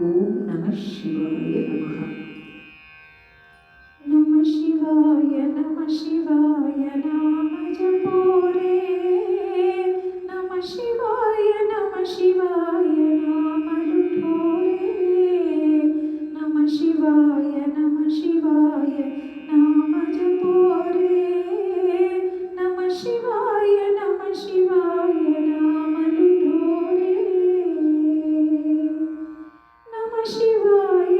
ಓಂ ನಮಃ ಶಿವಾಯ ನಮಃ. ನಮಃ ಶಿವಾಯ ನಮಃ ಶಿವಾಯ ನಾಮ ಜಪೋರೆ. ನಮಃ ಶಿವಾಯ ನಮಃ ಶಿವಾಯ ನಾಮ ಲುಠೋರೆ. ನಮಃ ಶಿವಾಯ ನಮಃ ಶಿವಾಯ ನಾಮ ಜಪೋರೆ. ನಮಃ ಶಿವಾಯ ನಮಃ ಶಿವಾಯ ನಾಮ ಲುಠೋರೆ. नमः शिवाय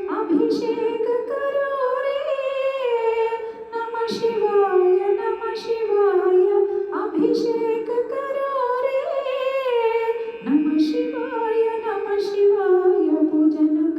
अभिषेक करो रे. नमः शिवाय अभिषेक करो रे. नमः शिवाय पूजन